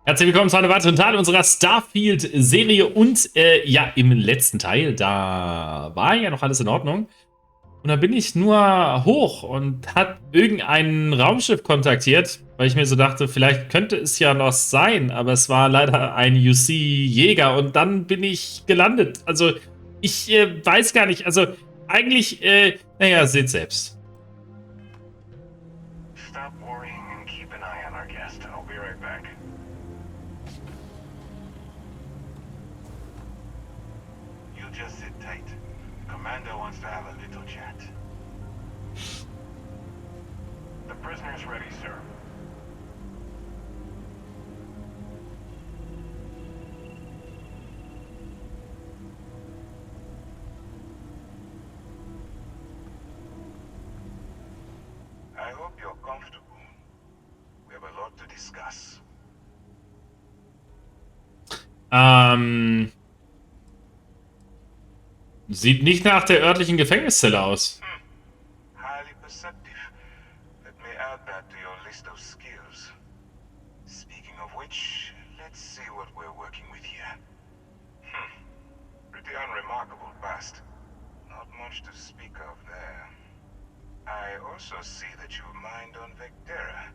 Herzlich willkommen zu einem weiteren Teil unserer Starfield-Serie und ja, im letzten Teil, da war ja noch alles in Ordnung. Und da bin ich nur hoch und hat irgendein Raumschiff kontaktiert, weil ich mir so dachte, vielleicht könnte es ja noch sein, aber es war leider ein UC-Jäger und dann bin ich gelandet. Also, ich weiß gar nicht, also eigentlich, naja, seht selbst. Stop worrying and keep an eye on our guest. I'll be right back. You just sit tight. Commander wants to have a little chat. The prisoner's ready, sir. I hope you're comfortable. We have a lot to discuss. Sieht nicht nach der örtlichen Gefängniszelle aus. Highly perceptive. Let me add that to your list of skills. Speaking of which, let's see what we're working with here. Pretty unremarkable past. Not much to speak of there. I also see that you mined on Vectera,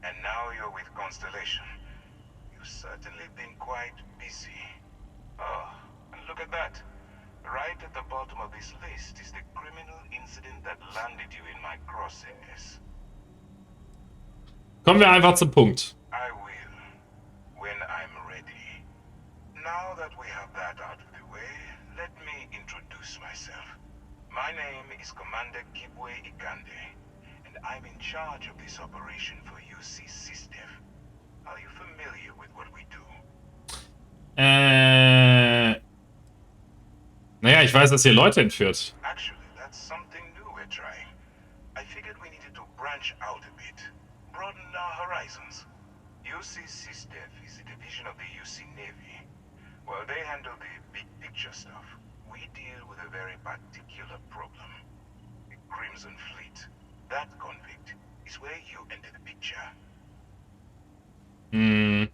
and now you're with Constellation. You've certainly been quite busy. Oh, and look at that. Right at the bottom of this list is the criminal incident that landed you in my crosshairs. Kommen wir einfach zum Punkt. I will, when I'm ready. Now that we have that out of the way, let me introduce myself. My name is Commander Kibwe Ikande, and I'm in charge of this operation for UC SysDev. Are you familiar with what we do? Naja, ich weiß, dass ihr Leute entführt. Actually, that's something new we're trying. I figured we needed to branch out a bit, broaden our horizons. UC SysDev is a division of the UC Navy. While they handle the big picture stuff, we deal with a very particular problem. The Crimson Fleet. That convict is where you enter the picture. Wenn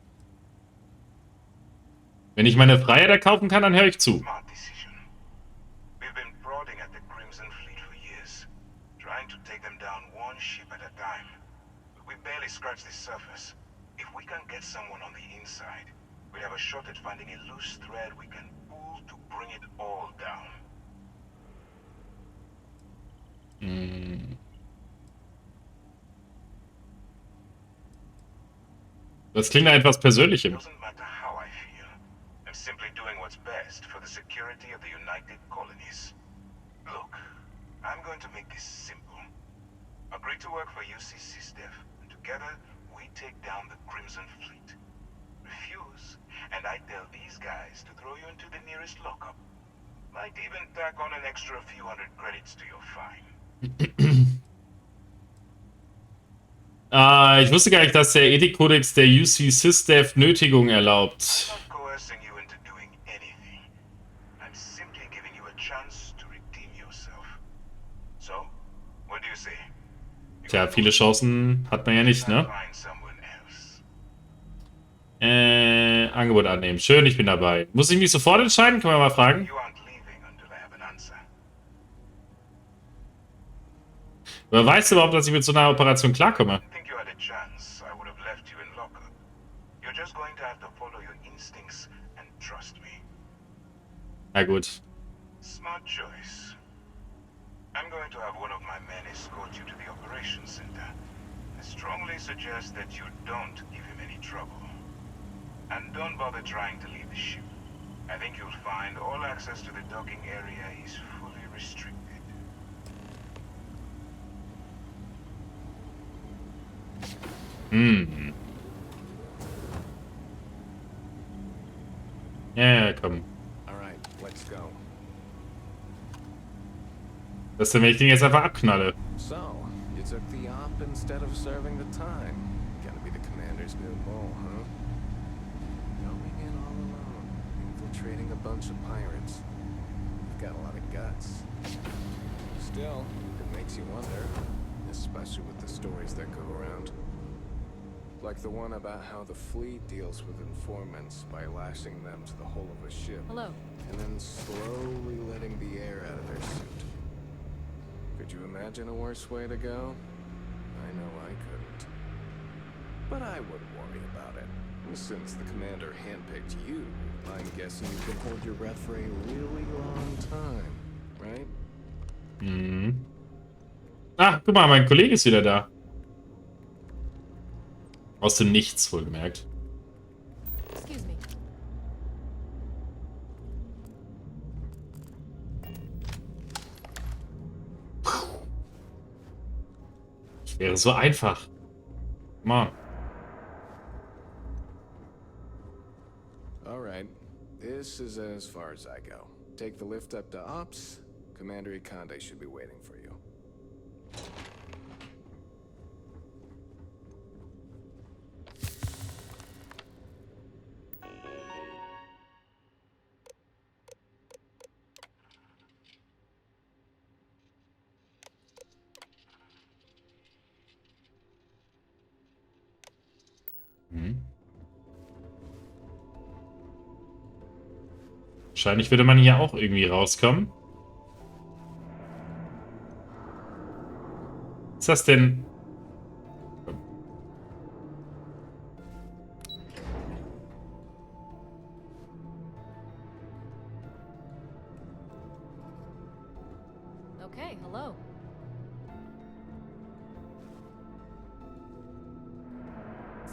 ich meine Freiheit erkaufen kann, dann höre ich zu. Smart decision. We've been prodding at the Crimson Fleet for years, trying to take them down one ship at a time. But we barely scratched the surface. If we can get someone on the inside, we have a shot at finding a loose thread we can pull to bring it all down. Das klingt nach etwas Persönlichem. Doesn't matter how I feel. I'm simply doing what's best for the security of the United Colonies. Look, I'm going to make this simple. Agree to work for UC SysDev, and together we take down the Crimson Fleet. Refuse, and I tell these guys to throw you into the nearest lockup. Might even tack on an extra few hundred credits to your fine. Ich wusste gar nicht, dass der Ethikkodex der UC SysDev Nötigung erlaubt. I'm not coercing you into doing anything. I'm simply giving you a chance to redeem yourself. So, what do you say? Tja, viele Chancen hat man ja nicht, ne? Find someone else. Angebot annehmen. Schön, ich bin dabei. Muss ich mich sofort entscheiden? Können wir mal fragen? You aren't leaving until I have an answer. Wer weiß überhaupt, dass ich mit so einer Operation klarkomme? I think you had a chance. I would have left you in lockup. You're just going to have to follow your instincts and trust me. Na gut. Smart choice. I'm going to have one of my men escort you to the operations center. I strongly suggest that you don't give him any trouble. And don't bother trying to leave the ship. I think you'll find all access to the docking area is fully restricted. Ja, komm. Alright, let's go. Das ist, wenn ich den jetzt einfach abknalle. So, you took the op instead of serving the time. Gonna be the commander's new mole, huh? Going in all alone, infiltrating a bunch of pirates. You've got a lot of guts. Still, it makes you wonder, especially with the stories that go around. Like the one about how the fleet deals with informants by lashing them to the hull of a ship. Hello. And then slowly letting the air out of their suit. Could you imagine a worse way to go? I know I couldn't. But I wouldn't worry about it. Since the commander handpicked you, I'm guessing you can hold your breath for a really long time, right? Mhm. Ah, guck mal, mein Kollege ist wieder da. Aus dem Nichts, wohlgemerkt. Excuse me. Das wäre so einfach. Come on. All right. This is as far as I go. Take the lift up to Ops. Commander Ikande should be waiting for you. Wahrscheinlich würde man hier auch irgendwie rauskommen. Was ist das denn? Okay, hello.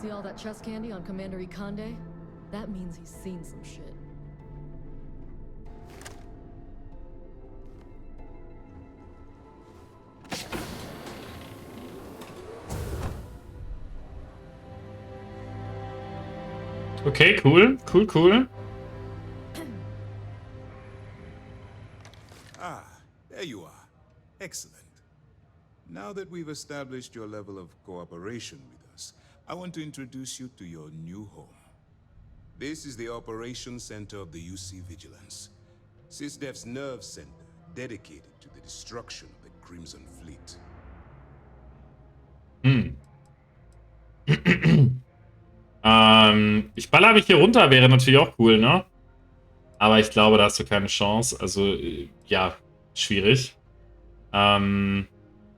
See all that chest candy on Commander Ikande? That means he's seen some shit. Okay, cool, cool, cool. Ah, there you are. Excellent. Now that we've established your level of cooperation with us, I want to introduce you to your new home. This is the Operations Center of the UC Vigilance, SysDef's nerve center dedicated to the destruction of the Crimson Fleet. Ich baller mich hier runter, wäre natürlich auch cool, ne? Aber ich glaube, da hast du keine Chance. Also, ja, schwierig. Man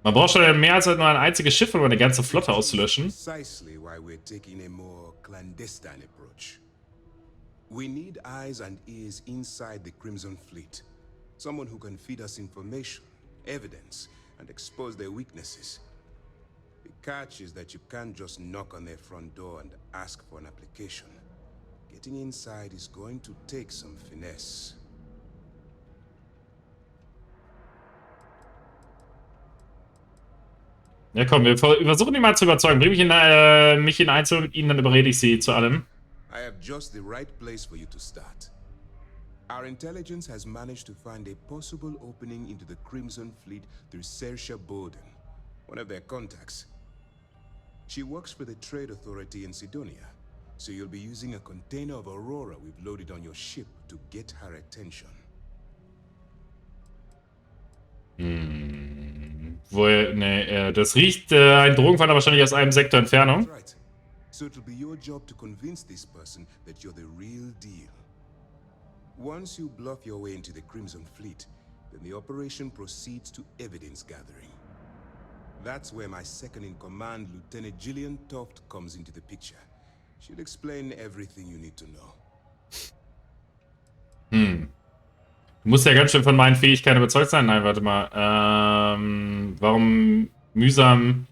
braucht schon mehr als nur ein einziges Schiff, um eine ganze Flotte auszulöschen. Precisely why we're taking a more clandestine approach. We need eyes and ears inside the Crimson Fleet. Someone who can feed us information, evidence, and expose their weaknesses. The catch is that you can't just knock on their front door and ask for an application. Getting inside is going to take some finesse. Ja, komm, wir versuchen ihn mal zu überzeugen. Bring mich in Einzel und ihn, dann überrede ich sie zu allem. I have just the right place for you to start. Our intelligence has managed to find a possible opening into the Crimson Fleet through Saoirse Bowden, one of their contacts. She works for the Trade Authority in Sidonia, so you'll be using a container of Aurora we've loaded on your ship to get her attention. Das riecht ein Drogenfahnder wahrscheinlich aus einem Sektor Entfernung. That's right. So it'll be your job to convince this person that you're the real deal. Once you bluff your way into the Crimson Fleet, then the operation proceeds to evidence gathering. That's where my second-in-command, Lieutenant Gillian Toft, comes into the picture. She'll explain everything you need to know. Du musst ja ganz schön von meinen Fähigkeiten überzeugt sein. Nein, warte mal. Warum mühsam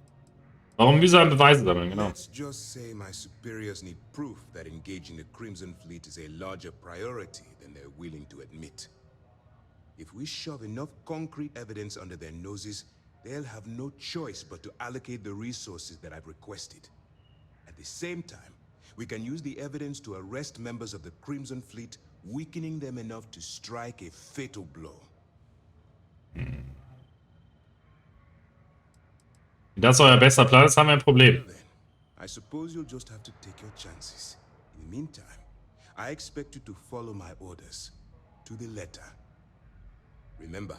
Beweise sammeln, genau. Let's just say my superiors need proof that engaging the Crimson Fleet is a larger priority than they're willing to admit. If we shove enough concrete evidence under their noses, they'll have no choice but to allocate the resources that I've requested. At the same time, we can use the evidence to arrest members of the Crimson Fleet, weakening them enough to strike a fatal blow. Das ist euer bester Plan, das haben wir ein Problem. Well then, I suppose you'll just have to take your chances. In the meantime, I expect you to follow my orders to the letter. Remember,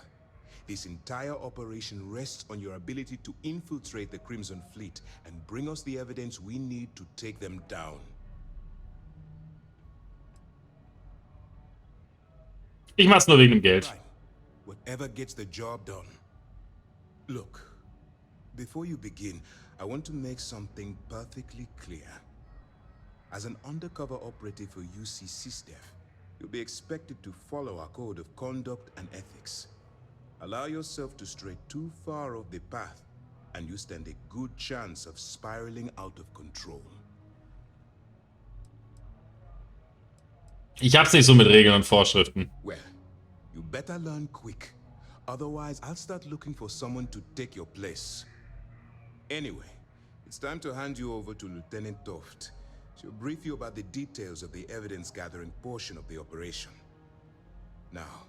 This entire operation rests on your ability to infiltrate the Crimson Fleet and bring us the evidence we need to take them down. Ich mach's nur wegen dem Geld. Right. Whatever gets the job done. Look, before you begin, I want to make something perfectly clear. As an undercover operative for UC SysDev, you'll be expected to follow our code of conduct and ethics. Allow yourself to stray too far off the path, and you stand a good chance of spiraling out of control. Ich hab's nicht so mit Regeln und Vorschriften. Well, you better learn quick. Otherwise, I'll start looking for someone to take your place. Anyway, it's time to hand you over to Lieutenant Toft. She'll brief you about the details of the evidence-gathering portion of the operation. Now,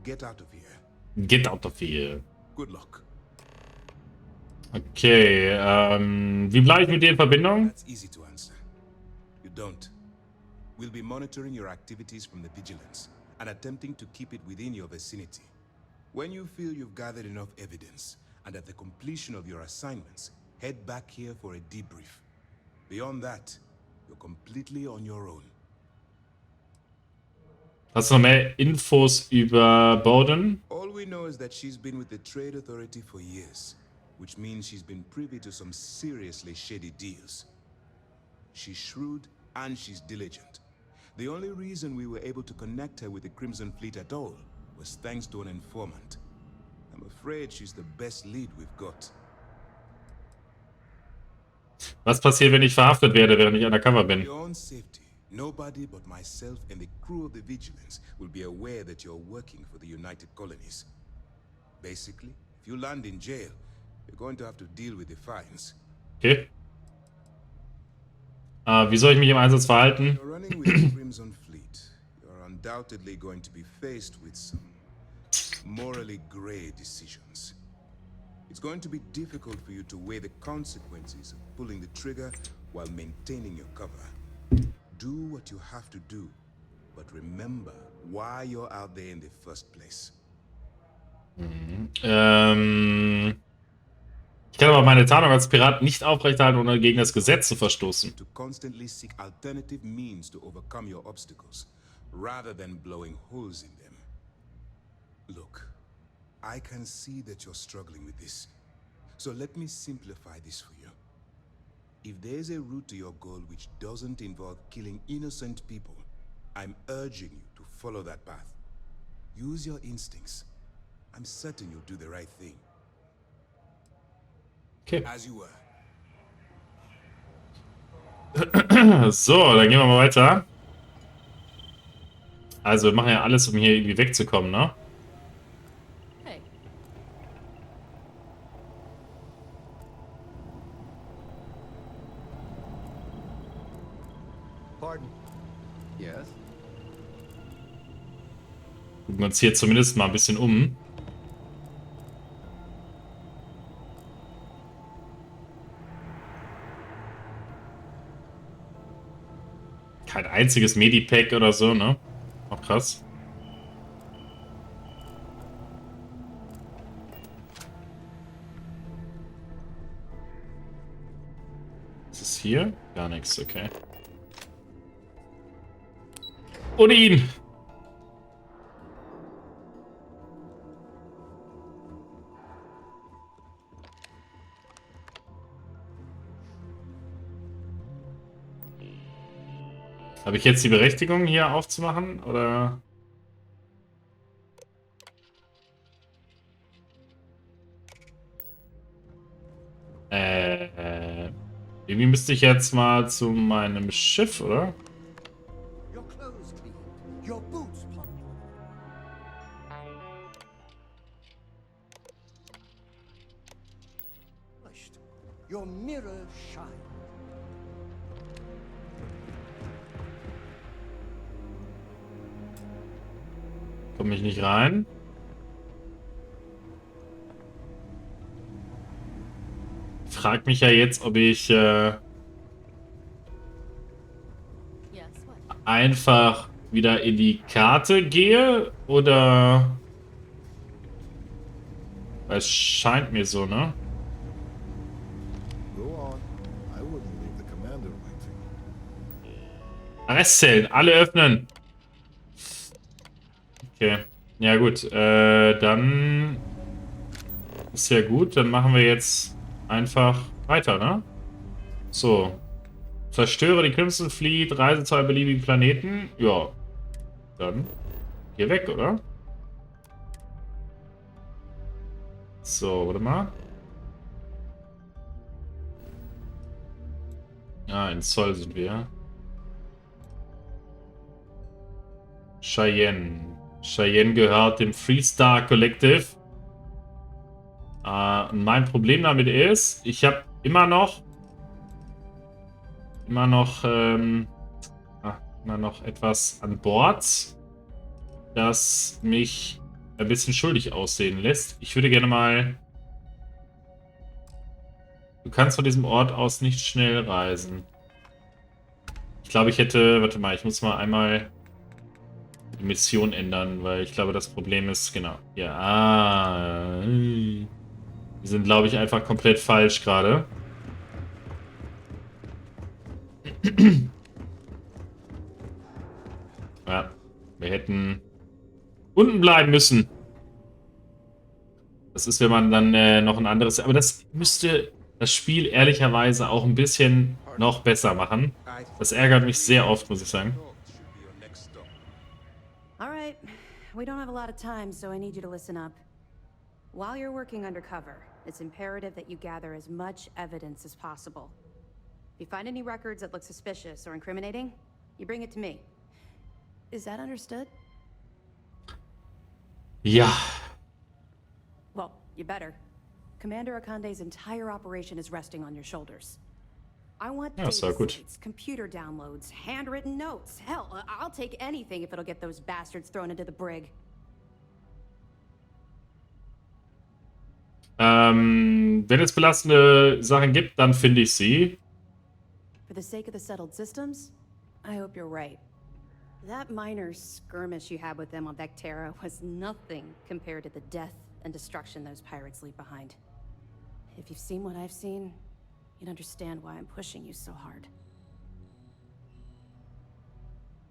get out of here. Get out of here. Good luck. Okay, wie bleibe ich mit dir in Verbindung? That's easy to answer. You don't. We'll be monitoring your activities from the vigilance and attempting to keep it within your vicinity. When you feel you've gathered enough evidence and at the completion of your assignments, head back here for a debrief. Beyond that, you're completely on your own. Hast du noch mehr Infos über Bowden? All we know is that she's been with the Trade Authority for years, which means she's been privy to some seriously shady deals. She's shrewd and she's diligent. The only reason we were able to connect her with the Crimson Fleet at all was thanks to an informant. I'm afraid she's the best lead we've got. Was passiert, wenn ich verhaftet werde, während ich undercover For bin? your own safety, nobody but myself and the crew of the Vigilance will be aware that you're working for the United Colonies. Basically, if you land in jail, you're going to have to deal with the fines. Okay. Wie soll ich mich im Einsatz verhalten? You're running with the Crimson Fleet. You're undoubtedly going to be faced with some morally gray decisions. It's going to be difficult for you to weigh the consequences of pulling the trigger while maintaining your cover. Do what you have to do, but remember why you're out there in the first place. Ich kann aber meine Tarnung als Pirat nicht aufrechterhalten, ohne gegen das Gesetz zu verstoßen. To constantly seek alternative means to overcome your obstacles, rather than blowing holes in them. Look, I can see that you're struggling with this. So let me simplify this for you. If there's a route to your goal which doesn't involve killing innocent people, I'm urging you to follow that path. Use your instincts. I'm certain you'll do the right thing. Okay. As you were. So, dann gehen wir mal weiter. Also, wir machen ja alles, um hier irgendwie wegzukommen, ne? Hey, Pardon? Yes? Gucken wir uns hier zumindest mal ein bisschen um. Kein einziges Medipack oder so, ne? Auch krass. Was ist hier? Gar nichts, okay. Ohne ihn! Habe ich jetzt die Berechtigung, hier aufzumachen, oder? Irgendwie müsste ich jetzt mal zu meinem Schiff, oder? Your clothes clean, your boots polished. Your mirror shine. Komme ich nicht rein? Frag mich ja jetzt, ob ich yes, what? einfach wieder in die Karte gehe oder Es scheint mir so, ne? Go on. I wouldn't leave the commander waiting. Arrestzellen, alle öffnen. Okay. Ja gut, dann ist ja gut. Dann machen wir jetzt einfach weiter, ne? So. Zerstöre die Crimson Fleet, reise zu einem beliebigen Planeten. Ja. Dann hier weg, oder? So, warte mal. Ah, in Zoll sind wir. Cheyenne. Cheyenne gehört dem Freestar Collective. Und mein Problem damit ist, ich habe immer noch etwas an Bord, das mich ein bisschen schuldig aussehen lässt. Ich würde gerne mal... Du kannst von diesem Ort aus nicht schnell reisen. Ich glaube, ich hätte... Warte mal, ich muss mal einmal die Mission ändern, weil ich glaube, das Problem ist... Genau. Ja. Wir sind, glaube ich, einfach komplett falsch gerade. Ja. Wir hätten unten bleiben müssen. Das ist, wenn man dann noch ein anderes... Aber das müsste das Spiel ehrlicherweise auch ein bisschen noch besser machen. Das ärgert mich sehr oft, muss ich sagen. All right, we don't have a lot of time, so I need you to listen up. While you're working undercover, it's imperative that you gather as much evidence as possible. If you find any records that look suspicious or incriminating, you bring it to me. Is that understood? Ja. Well, you better. Commander Akande's entire operation is resting on your shoulders. I want Ja, data ist ja gut. sites, computer downloads, handwritten notes. Hell, I'll take anything if it'll get those bastards thrown into the brig. Wenn es belastende Sachen gibt, dann finde ich sie. For the sake of the settled systems, I hope you're right. That minor skirmish you had with them on Vectera was nothing compared to the death and destruction those pirates leave behind. If you've seen what I've seen, you'd understand why I'm pushing you so hard.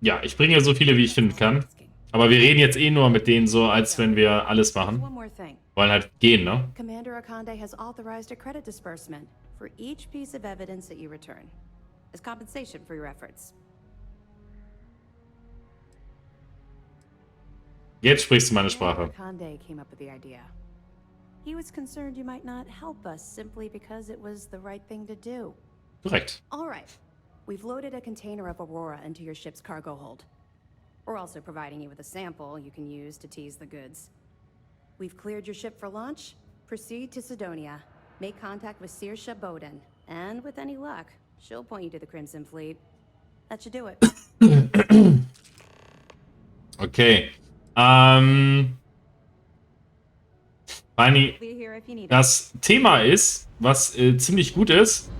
Ja, ich bringe so viele, wie ich finden kann. Aber wir reden jetzt eh nur mit denen so, als wenn wir alles One machen. more thing. Wollen halt gehen, ne? Commander Akande has authorized a credit disbursement for each piece of evidence that you return, as compensation for your efforts. Jetzt sprichst du meine Sprache. Akande came up with the idea. He was concerned you might not help us simply because it was the right thing to do. Korrekt. All right. We've loaded a container of Aurora into your ship's cargo hold. We're also providing you with a sample you can use to tease the goods. We've cleared your ship for launch. Proceed to Sidonia. Make contact with Saoirse Bowden. And with any luck, she'll point you to the Crimson Fleet. That should do it. Okay. Fanny, Be here if you need it. das Thema ist, was ziemlich gut ist,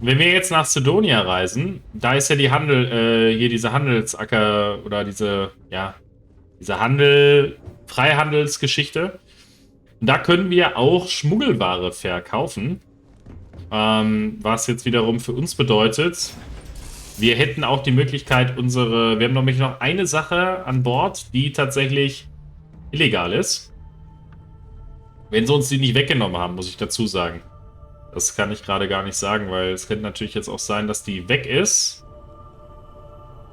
wenn wir jetzt nach Sidonia reisen, da ist ja die hier diese Handelsacker oder diese Freihandelsgeschichte. Da können wir auch Schmuggelware verkaufen. Was jetzt wiederum für uns bedeutet, wir hätten auch die Möglichkeit, wir haben nämlich noch eine Sache an Bord, die tatsächlich illegal ist. Wenn sie uns die nicht weggenommen haben, muss ich dazu sagen. Das kann ich gerade gar nicht sagen, weil es könnte natürlich jetzt auch sein, dass die weg ist.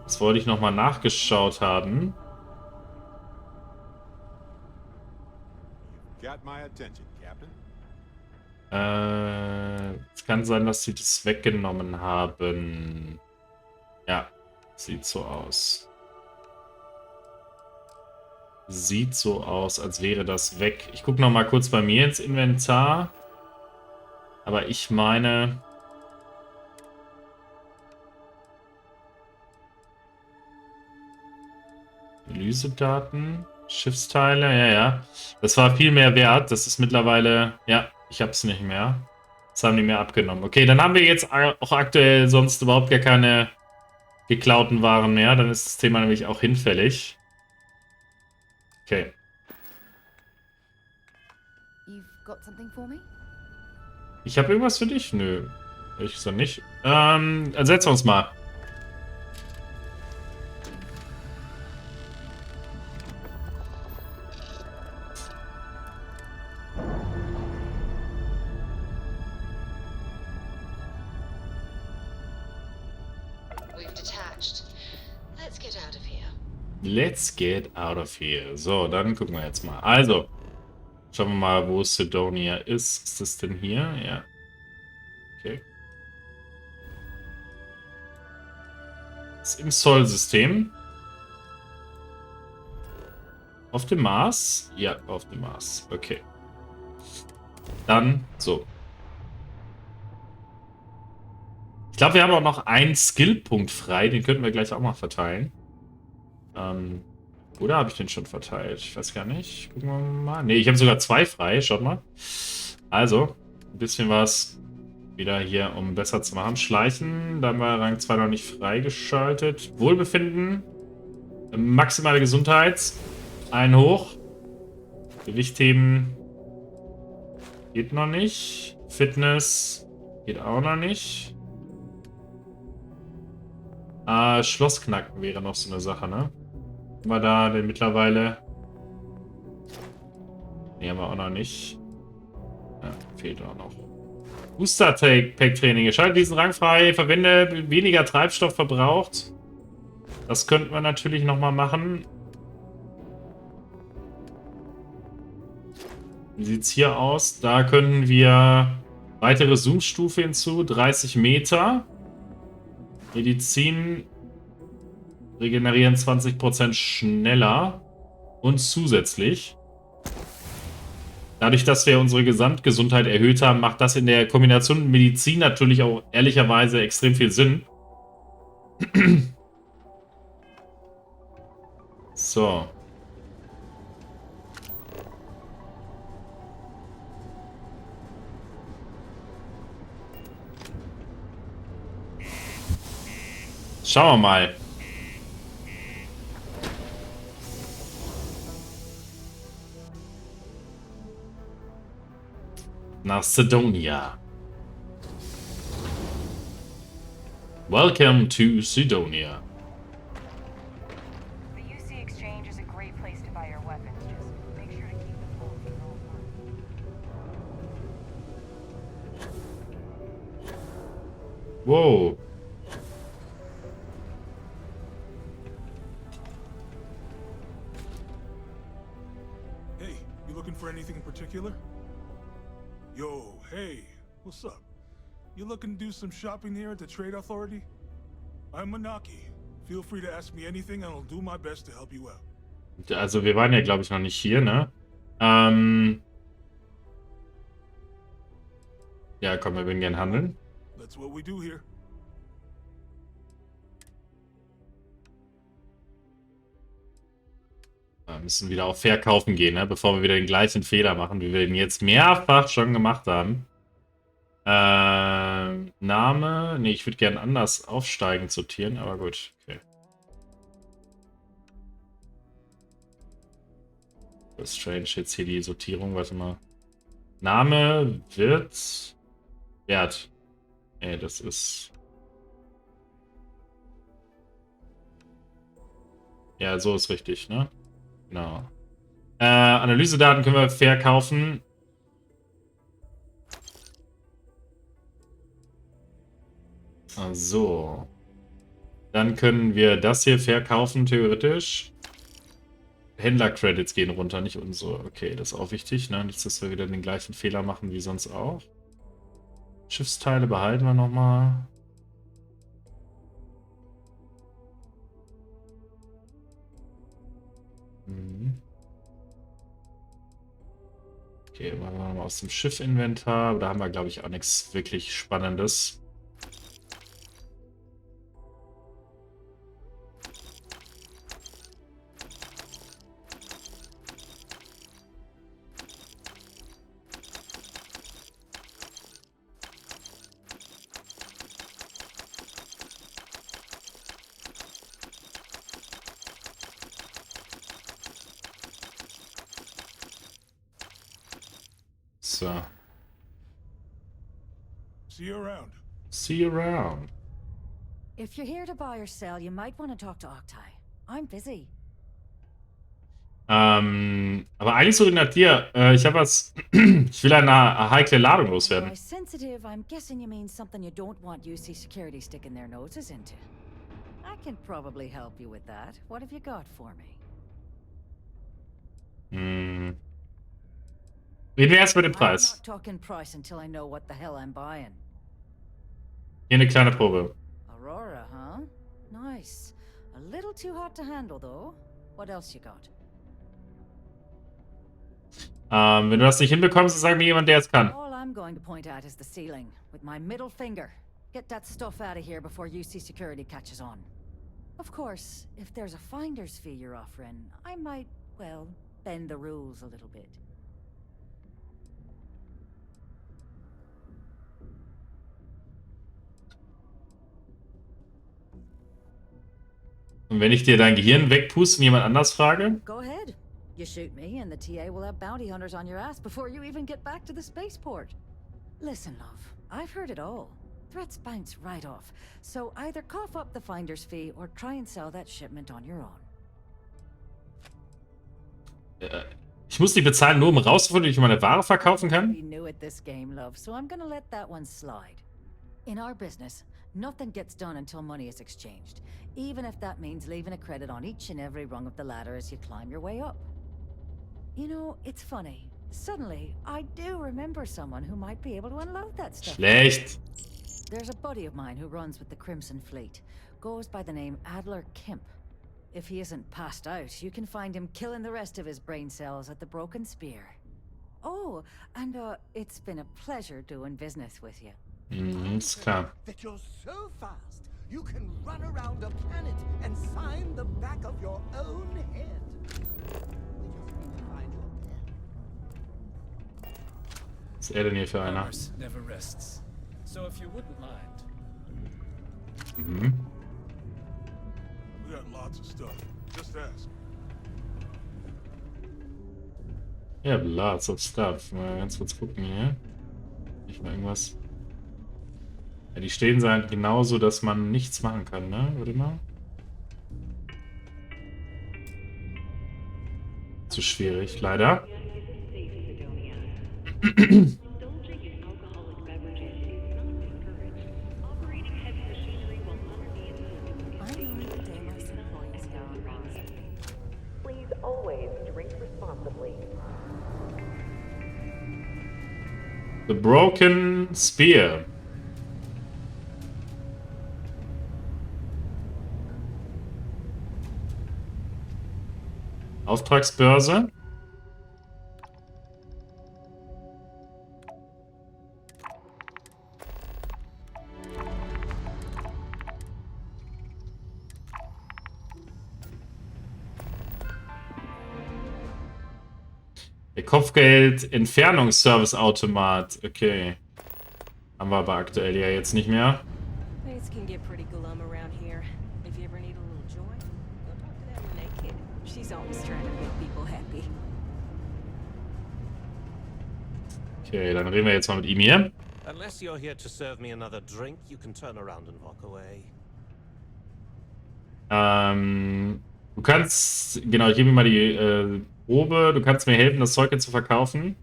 Das wollte ich nochmal nachgeschaut haben. Got my attention, Captain. Es kann sein, dass sie das weggenommen haben. Ja, sieht so aus. Sieht so aus, als wäre das weg. Ich gucke nochmal kurz bei mir ins Inventar. Aber ich meine... Analysedaten, Schiffsteile, ja. Das war viel mehr wert. Das ist mittlerweile... Ja, ich habe es nicht mehr. Das haben die mir abgenommen. Okay, dann haben wir jetzt auch aktuell sonst überhaupt gar keine geklauten Waren mehr. Dann ist das Thema nämlich auch hinfällig. Okay. You've Got something for me? Ich habe irgendwas für dich? Nö. Ich so nicht. Ersetz uns mal. We've detached. Let's get out of here. Let's get out of here. So, dann gucken wir jetzt mal. Also, schauen wir mal, wo Sidonia ist. Ist das denn hier? Ja. Okay. Ist im Sol-System. Auf dem Mars? Ja, auf dem Mars. Okay. Dann so. Ich glaube, wir haben auch noch einen Skillpunkt frei. Den könnten wir gleich auch mal verteilen. Oder habe ich den schon verteilt? Ich weiß gar nicht. Gucken wir mal. Ne, ich habe sogar 2 frei. Schaut mal. Also, ein bisschen was wieder hier, um besser zu machen. Schleichen. Da haben wir Rang 2 noch nicht freigeschaltet. Wohlbefinden. Maximale Gesundheit. Ein hoch. Gewicht heben. Geht noch nicht. Fitness. Geht auch noch nicht. Schloss knacken wäre noch so eine Sache, ne? Haben wir da denn mittlerweile... Ne, haben wir auch noch nicht. Ja, fehlt auch noch. Booster-Pack-Training. Schalte diesen Rang frei. Verwende weniger Treibstoff verbraucht. Das könnten wir natürlich nochmal machen. Wie sieht es hier aus? Da können wir weitere Zoom-Stufe hinzu. 30 Meter. Medizin regenerieren 20% schneller. Und zusätzlich, dadurch, dass wir unsere Gesamtgesundheit erhöht haben, macht das in der Kombination mit Medizin natürlich auch ehrlicherweise extrem viel Sinn. So. Schauen wir mal. Nach Sidonia. Welcome to Sidonia. The UC exchange is a great place to buy your weapons. Just make sure to keep them full for all fun. Whoa. Hey, you looking for anything in particular? Yo, hey, what's up? You looking to do some shopping here at the Trade Authority? I'm Manaki. Feel free to ask me anything and I'll do my best to help you out. Also wir waren ja, glaube ich, noch nicht hier, ne? Ja, komm, wir würden gerne handeln. That's what we do here. Wir müssen wieder auf Verkaufen gehen, ne? Bevor wir wieder den gleichen Fehler machen, wie wir ihn jetzt mehrfach schon gemacht haben. Name. Ne, ich würde gerne anders aufsteigend sortieren, aber gut. Okay. Das ist strange jetzt hier die Sortierung. Warte mal. Name wird Wert. Ey, das ist... Ja, so ist richtig, ne? Genau. Analysedaten können wir verkaufen. So. Dann können wir das hier verkaufen, theoretisch. Händler-Credits gehen runter, nicht unsere. Okay, das ist auch wichtig, ne? Nicht, dass wir wieder den gleichen Fehler machen wie sonst auch. Schiffsteile behalten wir nochmal. Okay, machen wir mal aus dem Schiff-Inventar. Da haben wir, glaube ich, auch nichts wirklich Spannendes. So. See you around. See you around. If you're here to buy or sell, you might want to talk to Octai. I'm busy. Aber eigentlich so nach dir. Ich habe was. Ich will eine heikle Ladung loswerden. By sensitive, I'm guessing you mean something you don't want UC security sticking their noses into. I can probably help you with that. What have you got for me? Reden wir erst über den Preis. I'm not talking price until I know what the hell I'm buying. Hier eine kleine Probe. Aurora, huh? Nice. A little too hot to handle, though. What else you got? Wenn du das nicht hinbekommst, dann sag mir jemand, der es kann. All I'm going to point at is the ceiling, with my middle finger. Get that stuff out of here before UC security catches on. Of course, if there's a finder's fee you're offering, I might, well, bend the rules a little bit. Und wenn ich dir dein Gehirn wegpuste und jemand anders frage? Go ahead. You shoot me and the TA will have bounty hunters on your ass before you even get back to the spaceport. Listen, love, I've heard it all. Threats bounce right off. So either cough up the finder's fee or try and sell that shipment on your own. Ich muss die bezahlen, nur um rauszufinden, wie ich meine Ware verkaufen kann? Be new at this game, love, so I'm gonna let that one slide. In our business, nothing gets done until money is exchanged, even if that means leaving a credit on each and every rung of the ladder as you climb your way up. You know, it's funny. Suddenly, I do remember someone who might be able to unload that stuff. Schlecht. There's a buddy of mine who runs with the Crimson Fleet. Goes by the name Adler Kemp. If he isn't passed out, you can find him killing the rest of his brain cells at the Broken Spear. Oh, and it's been a pleasure doing business with you. Ist klar. That you're so fast, you can run around a planet and sign the back of your own head. Was ist er denn hier für einer? Never rests. So if you wouldn't mind. We got lots of stuff. Just ask. Ja, lots of stuff. Mal ganz kurz gucken hier. Nicht mal irgendwas. Ja, die stehen halt genauso, dass man nichts machen kann, ne? Warte mal. Zu schwierig, leider. The Broken Spear. Auftragsbörse. Der Kopfgeld-Entfernungsservice-Automat. Okay. Haben wir aber aktuell ja jetzt nicht mehr. Things can get pretty glum around here. If you ever need a little joy, go talk to that Renee kid. She's always trying to make people happy. Okay, dann reden wir jetzt mal mit ihm hier. Unless you're here to serve me another drink, you can turn around and walk away. Du kannst, genau, ich gebe mir mal die Probe. Du kannst mir helfen, das Zeug jetzt zu verkaufen.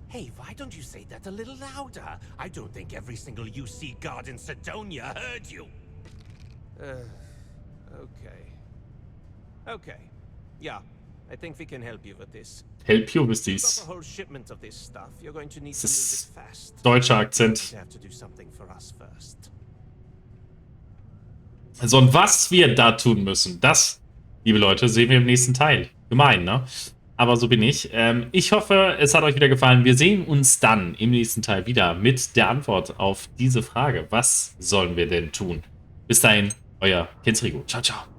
Hey, why don't you say that a little louder? I don't think every single UC guard in Sidonia heard you. Okay. Yeah, I think we can help you with this. Help you with this. Got a whole shipment of this stuff. You're going to need Das to move ist it fast. deutscher Akzent. You have to do something for us first. So, und was wir da tun müssen, das, liebe Leute, sehen wir im nächsten Teil. Gemein, ne? Aber so bin ich. Ich hoffe, es hat euch wieder gefallen. Wir sehen uns dann im nächsten Teil wieder mit der Antwort auf diese Frage. Was sollen wir denn tun? Bis dahin, euer Kentrigo. Ciao, ciao.